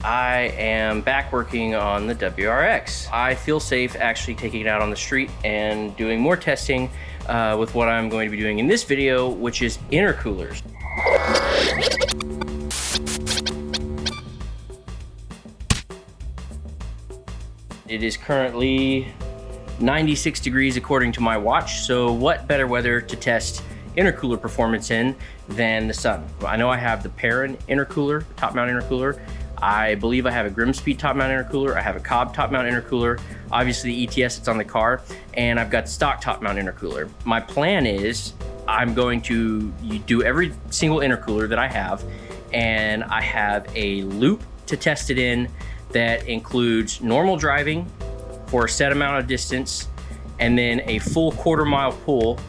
I am back working on the WRX. I feel safe actually taking it out on the street and doing more testing with what I'm going to be doing in this video, which is intercoolers. It is currently 96 degrees according to my watch, so what better weather to test intercooler performance in than the sun? I know I have the Perrin intercooler, top mount intercooler. I believe I have a GrimmSpeed top mount intercooler. I have a Cobb top mount intercooler. Obviously the ETS that's on the car, and I've got the stock top mount intercooler. My plan is I'm going to do every single intercooler that I have, and I have a loop to test it in that includes normal driving for a set amount of distance, and then a full quarter-mile pull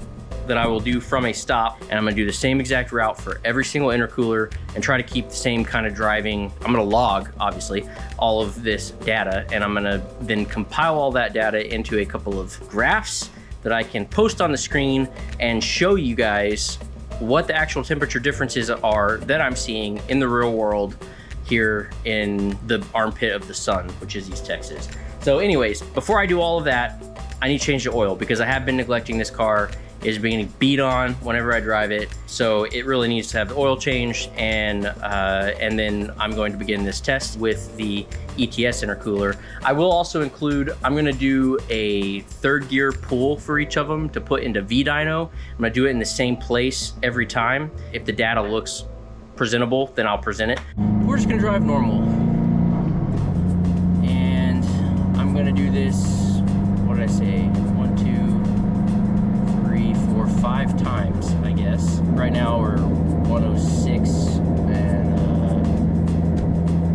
that I will do from a stop. And I'm gonna do the same exact route for every single intercooler and try to keep the same kind of driving. I'm gonna log, obviously, all of this data, and I'm gonna then compile all that data into a couple of graphs that I can post on the screen and show you guys what the actual temperature differences are that I'm seeing in the real world here in the armpit of the sun, which is East Texas. So anyways, before I do all of that, I need to change the oil because I have been neglecting this car. It's being beat on whenever I drive it. So it really needs to have the oil changed, and then I'm going to begin this test with the ETS intercooler. I will also include, I'm gonna do a third gear pull for each of them to put into V-dyno. I'm gonna do it in the same place every time. If the data looks presentable, then I'll present it. We're just gonna drive normal. And I'm gonna do this, what did I say? 1, 2, 3, 4, 5 times, I guess. Right now we're 106 and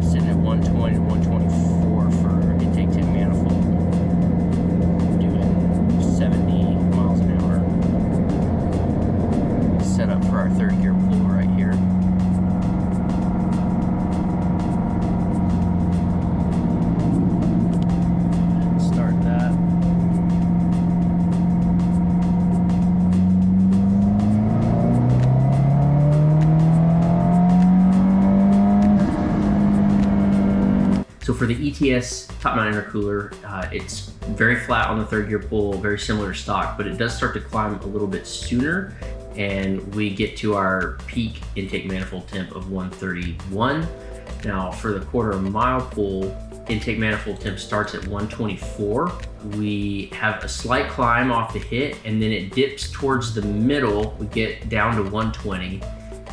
sitting at 120 to 124 for intake temp manifold. Doing 70 miles an hour. Set up for our third gear pull right here. So for the ETS top mount intercooler, it's very flat on the third gear pull, very similar to stock, but it does start to climb a little bit sooner, and we get to our peak intake manifold temp of 131. Now for the quarter-mile pull, intake manifold temp starts at 124. We have a slight climb off the hit, and then it dips towards the middle. We get down to 120,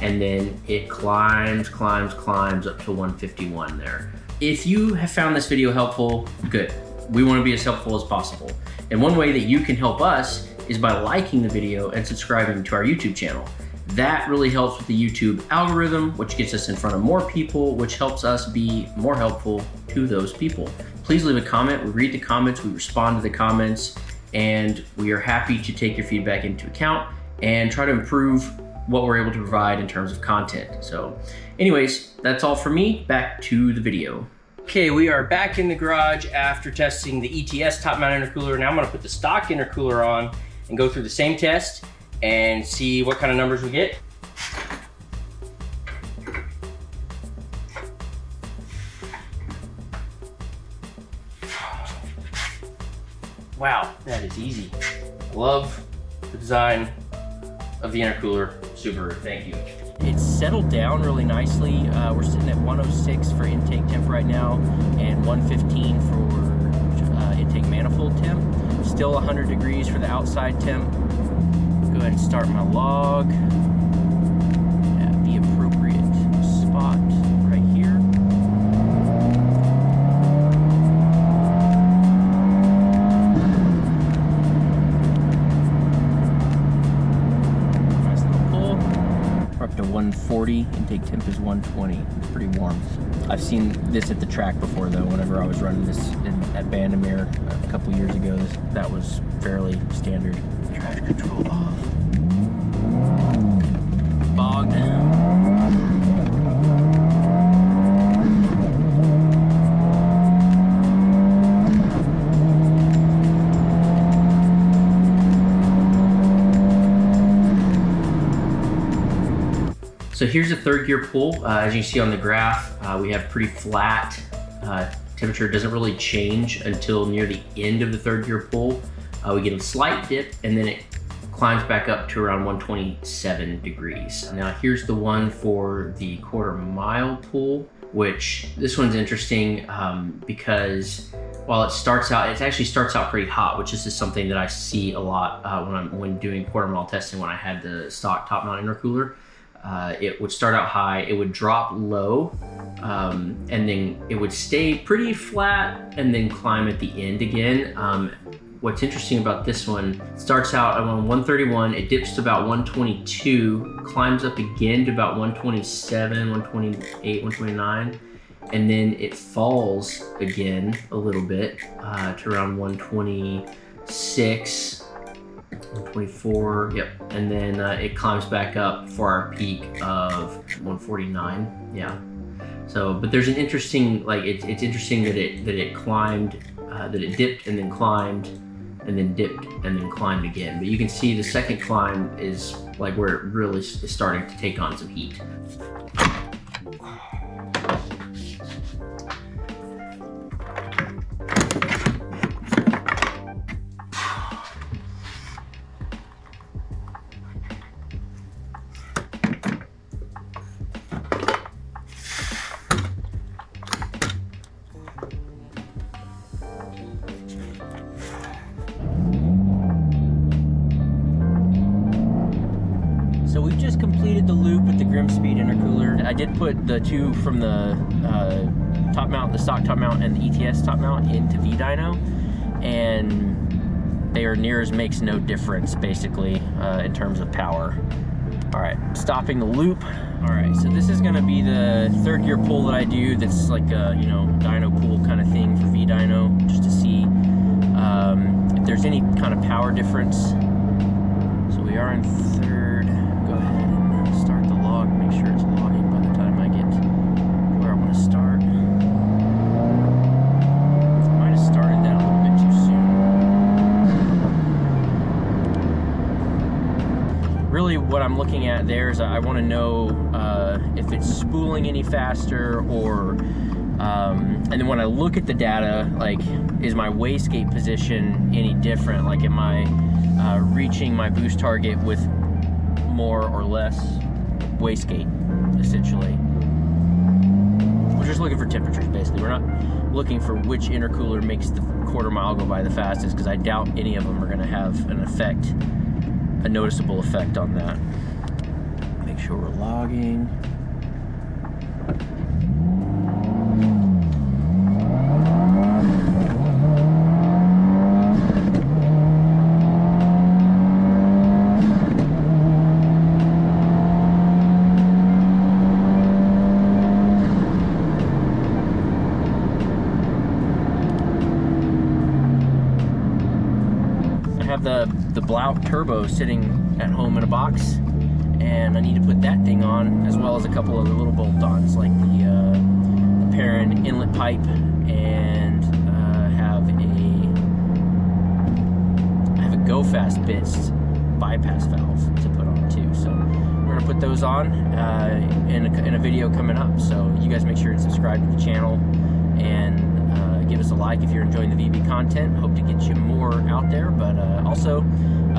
and then it climbs up to 151 there. If you have found this video helpful, good. We want to be as helpful as possible. And one way that you can help us is by liking the video and subscribing to our YouTube channel. That really helps with the YouTube algorithm, which gets us in front of more people, which helps us be more helpful to those people. Please leave a comment. We read the comments, we respond to the comments, and we are happy to take your feedback into account and try to improve what we're able to provide in terms of content. So anyways, that's all for me. Back to the video. Okay, we are back in the garage after testing the ETS top mount intercooler. Now I'm gonna put the stock intercooler on and go through the same test and see what kind of numbers we get. Wow, that is easy. I love the design of the intercooler. Subaru, thank you. It's settled down really nicely. We're sitting at 106 for intake temp right now and 115 for intake manifold temp. Still 100 degrees for the outside temp. Go ahead and start my log at the appropriate spot right here. Up to 140, intake temp is 120. It's pretty warm. I've seen this at the track before though, whenever I was running this at Bandamere a couple years ago. That was fairly standard. Traction control off. Bog down. So here's a third gear pull. As you see on the graph, We have pretty flat temperature. It doesn't really change until near the end of the third gear pull. We get a slight dip and then it climbs back up to around 127 degrees. Now here's the one for the quarter-mile pull, which this one's interesting because while it actually starts out pretty hot, which is just something that I see a lot when doing quarter-mile testing. When I had the stock top-mount intercooler, it would start out high, it would drop low, and then it would stay pretty flat and then climb at the end again. What's interesting about this one, it starts out around 131, it dips to about 122, climbs up again to about 127, 128, 129, and then it falls again a little bit to around 126, 124, yep, and then it climbs back up for our peak of 149, yeah. So, but there's an interesting, like, it's interesting that it climbed, that it dipped and then climbed, and then dipped and then climbed again. But you can see the second climb is like where it really is starting to take on some heat. So we've just completed the loop with the GrimmSpeed intercooler. I did put the two from the top mount, the stock top mount, and the ETS top mount into V-dyno, and they are near as makes no difference basically in terms of power. All right, stopping the loop. All right, so this is gonna be the third gear pull that I do. That's like a, you know, dyno pull kind of thing for V-dyno, just to see if there's any kind of power difference. So we are in third. Go ahead and start the log, make sure it's logging by the time I get to where I want to start. Might have started that a little bit too soon. Really what I'm looking at there is I want to know if it's spooling any faster, or and then when I look at the data, like, is my wastegate position any different? Like, am I reaching my boost target with more or less wastegate, essentially? We're just looking for temperatures, basically. We're not looking for which intercooler makes the quarter mile go by the fastest, because I doubt any of them are going to have an effect, a noticeable effect on that. Make sure we're logging. The Blount turbo sitting at home in a box, and I need to put that thing on, as well as a couple of the little bolt-ons, like the Perrin inlet pipe, and I have a Go Fast Bits bypass valve to put on too. So we're gonna put those on in a video coming up. So you guys make sure to subscribe to the channel and give us a like if you're enjoying the VB content. Hope to get you more out there, but also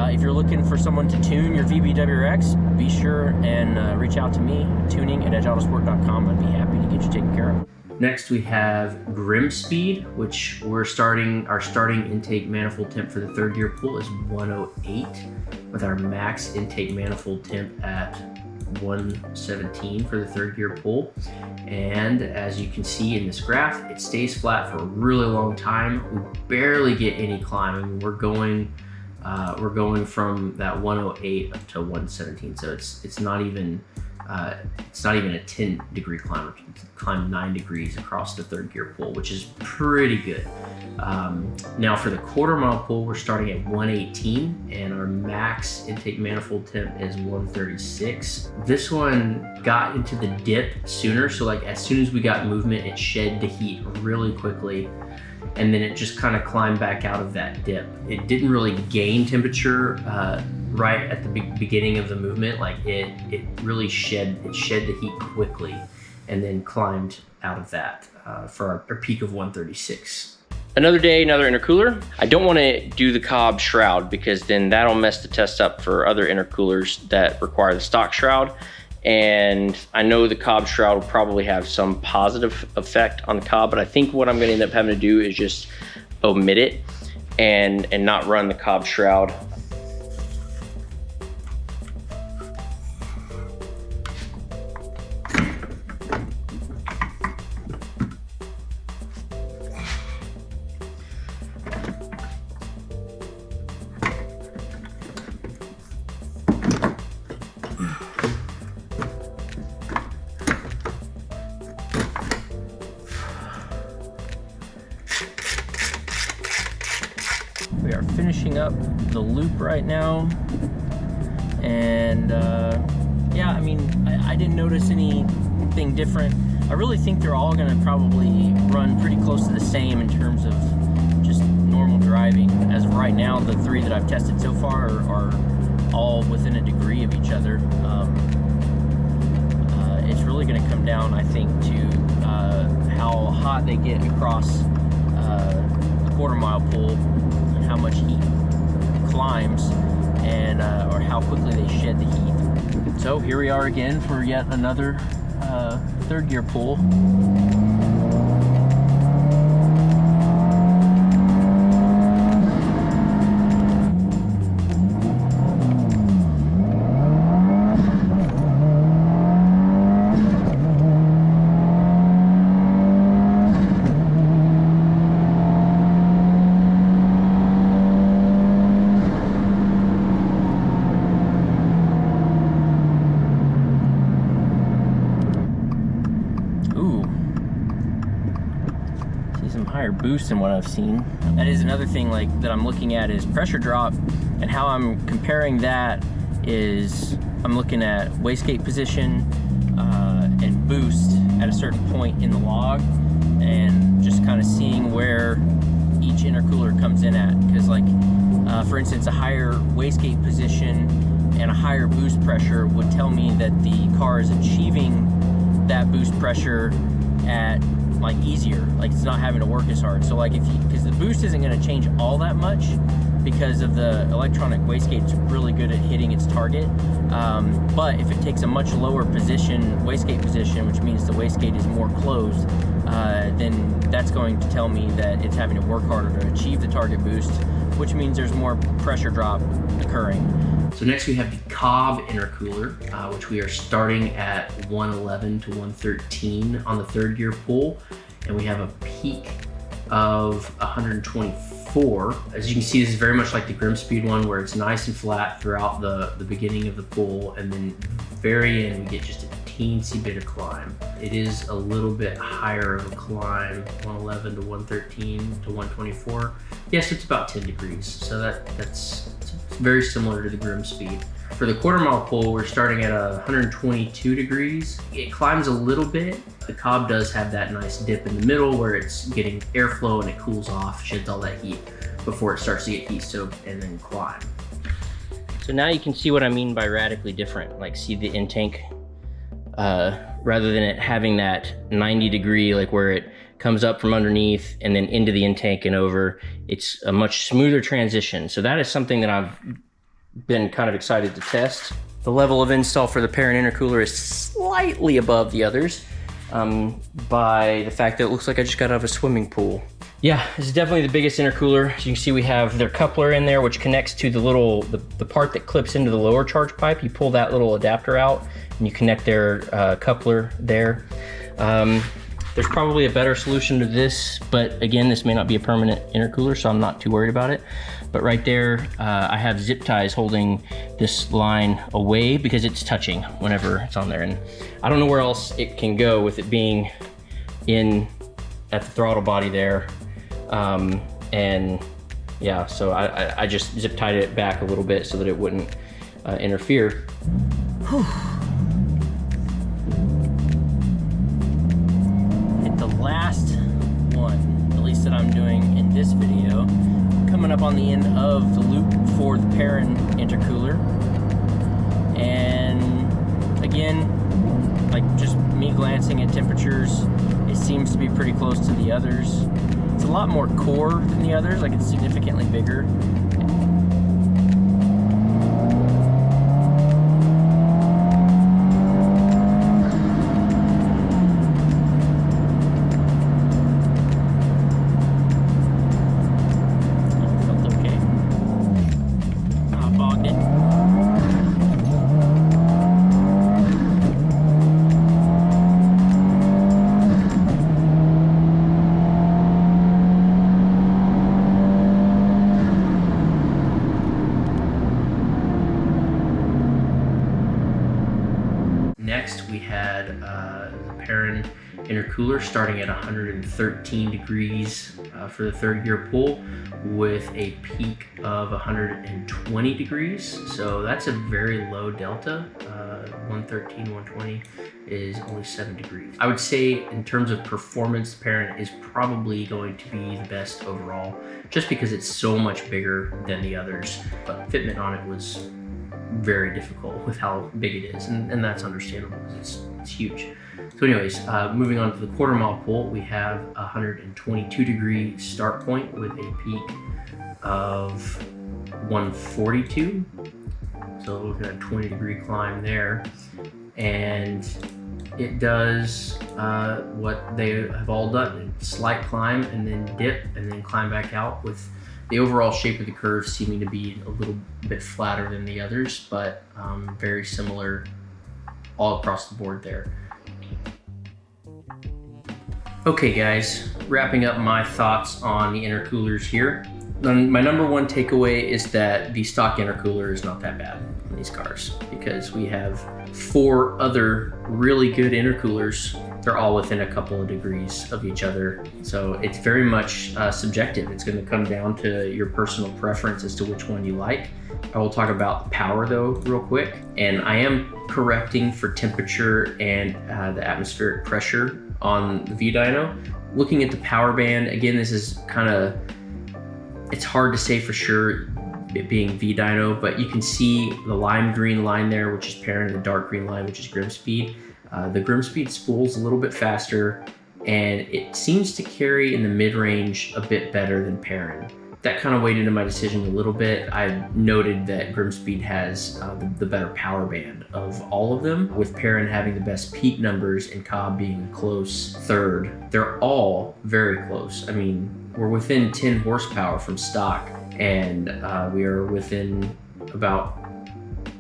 if you're looking for someone to tune your VB WRX, be sure and reach out to me, tuning@edgeautosport.com. I'd be happy to get you taken care of. Next we have GrimmSpeed, which our starting intake manifold temp for the third gear pull is 108, with our max intake manifold temp at 117 for the third gear pull. And as you can see in this graph, it stays flat for a really long time. We barely get any climbing. We're going from that 108 up to 117. So it's not even a 10-degree climb. It's climbed 9 degrees across the third gear pull, which is pretty good. Now for the quarter mile pull, we're starting at 118, and our max intake manifold temp is 136. This one got into the dip sooner, so like as soon as we got movement, it shed the heat really quickly, and then it just kind of climbed back out of that dip. It didn't really gain temperature right at the beginning of the movement. Like it really shed the heat quickly, and then climbed out of that for our peak of 136. Another day, another intercooler. I don't want to do the Cobb shroud because then that'll mess the test up for other intercoolers that require the stock shroud. And I know the Cobb shroud will probably have some positive effect on the Cobb, but I think what I'm going to end up having to do is just omit it and not run the Cobb shroud. We are finishing up the loop right now, and yeah, I mean, I didn't notice anything different. I really think they're all going to probably run pretty close to the same in terms of just normal driving. As of right now, the three that I've tested so far are all within a degree of each other. It's really going to come down, I think, to how hot they get across a quarter-mile pool, how much heat climbs, and or how quickly they shed the heat. So here we are again for yet another third gear pull. Higher boost than what I've seen. That is another thing like that I'm looking at is pressure drop, and how I'm comparing that is I'm looking at wastegate position and boost at a certain point in the log, and just kind of seeing where each intercooler comes in at, because like for instance, a higher wastegate position and a higher boost pressure would tell me that the car is achieving that boost pressure at like easier, like it's not having to work as hard. So like because the boost isn't going to change all that much because of the electronic wastegate, it's really good at hitting its target. But if it takes a much lower wastegate position, which means the wastegate is more closed, then that's going to tell me that it's having to work harder to achieve the target boost, which means there's more pressure drop occurring. So next we have the Cobb intercooler, which we are starting at 111 to 113 on the third gear pull, and we have a peak of 124. As you can see, this is very much like the GrimmSpeed one, where it's nice and flat throughout the beginning of the pull, and then very end we get just a teensy bit of climb. It is a little bit higher of a climb, 111 to 113 to 124. Yes, it's about 10 degrees, so that's very similar to the GrimmSpeed. For the quarter mile pull, we're starting at 122 degrees. It climbs a little bit. The Cobb does have that nice dip in the middle where it's getting airflow and it cools off, sheds all that heat before it starts to get heat soaked and then climb. So now you can see what I mean by radically different. Like, see the intake, rather than it having that 90 degree, like where it comes up from underneath and then into the intake and over, it's a much smoother transition. So that is something that I've been kind of excited to test. The level of install for the Perrin intercooler is slightly above the others by the fact that it looks like I just got out of a swimming pool. Yeah, this is definitely the biggest intercooler. As you can see, we have their coupler in there, which connects to the part that clips into the lower charge pipe. You pull that little adapter out and you connect their coupler there. There's probably a better solution to this, but again, this may not be a permanent intercooler, so I'm not too worried about it. But right there, I have zip ties holding this line away because it's touching whenever it's on there. And I don't know where else it can go with it being in at the throttle body there. And yeah, so I just zip tied it back a little bit so that it wouldn't interfere. Whew. Hit the last one, at least that I'm doing in this video. Coming up on the end of the loop for the Perrin intercooler. And again, like just me glancing at temperatures, it seems to be pretty close to the others. It's a lot more core than the others, like it's significantly bigger. Next, we had the Perrin intercooler starting at 113 degrees for the third gear pull with a peak of 120 degrees. So that's a very low delta. 113, 120 is only 7 degrees. I would say in terms of performance, the Perrin is probably going to be the best overall, just because it's so much bigger than the others. But fitment on it was very difficult with how big it is, and that's understandable because it's huge. So anyways, moving on to the quarter mile pull, we have a 122 degree start point with a peak of 142. So looking at a 20 degree climb there, and it does what they have all done: slight climb and then dip and then climb back out, with the overall shape of the curve seeming to be a little bit flatter than the others, but very similar all across the board there. Okay guys, wrapping up my thoughts on the intercoolers here. My number one takeaway is that the stock intercooler is not that bad on these cars, because we have 4 other really good intercoolers. They're all within a couple of degrees of each other. So it's very much subjective. It's going to come down to your personal preference as to which one you like. I will talk about the power though real quick. And I am correcting for temperature and the atmospheric pressure on the V-dyno. Looking at the power band, again, this is kind of, it's hard to say for sure it being V-dyno, but you can see the lime green line there, which is Perrin, and the dark green line, which is GrimmSpeed. The GrimmSpeed spool's a little bit faster, and it seems to carry in the mid-range a bit better than Perrin. That kind of weighed into my decision a little bit. I noted that GrimmSpeed has the better power band of all of them, with Perrin having the best peak numbers and Cobb being a close third. They're all very close. I mean, we're within 10 horsepower from stock, and we are within about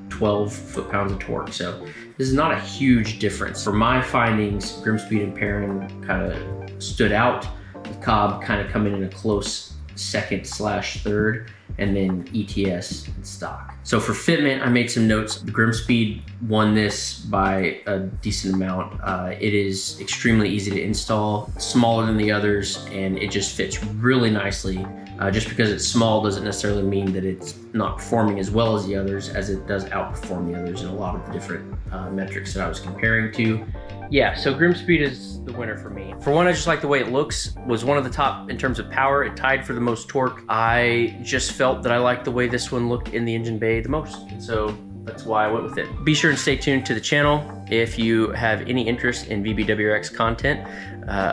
12 foot-pounds of torque. So this is not a huge difference. For my findings, GrimmSpeed and Perrin kind of stood out, with Cobb kind of coming in a close second/third, and then ETS and stock. So for fitment, I made some notes. The GrimmSpeed won this by a decent amount. It is extremely easy to install, smaller than the others, and it just fits really nicely. Just because it's small doesn't necessarily mean that it's not performing as well as the others, as it does outperform the others in a lot of the different metrics that I was comparing to. Yeah, so GrimmSpeed is the winner for me. For one, I just like the way it looks. Was one of the top in terms of power. It tied for the most torque. I just felt that I liked the way this one looked in the engine bay the most, and so that's why I went with it. Be sure and stay tuned to the channel if you have any interest in VB WRX content.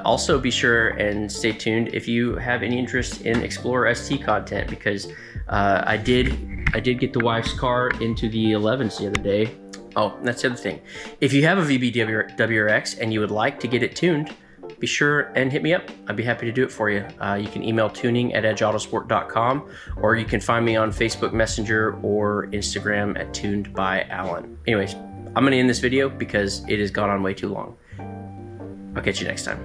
Also be sure and stay tuned if you have any interest in Explorer ST content, because I did get the wife's car into the 11s the other day. Oh, that's the other thing. If you have a VB WRX and you would like to get it tuned, be sure and hit me up. I'd be happy to do it for you. You can email tuning@edgeautosport.com, or you can find me on Facebook Messenger or Instagram at tunedbyalan. Anyways, I'm gonna end this video because it has gone on way too long. I'll catch you next time.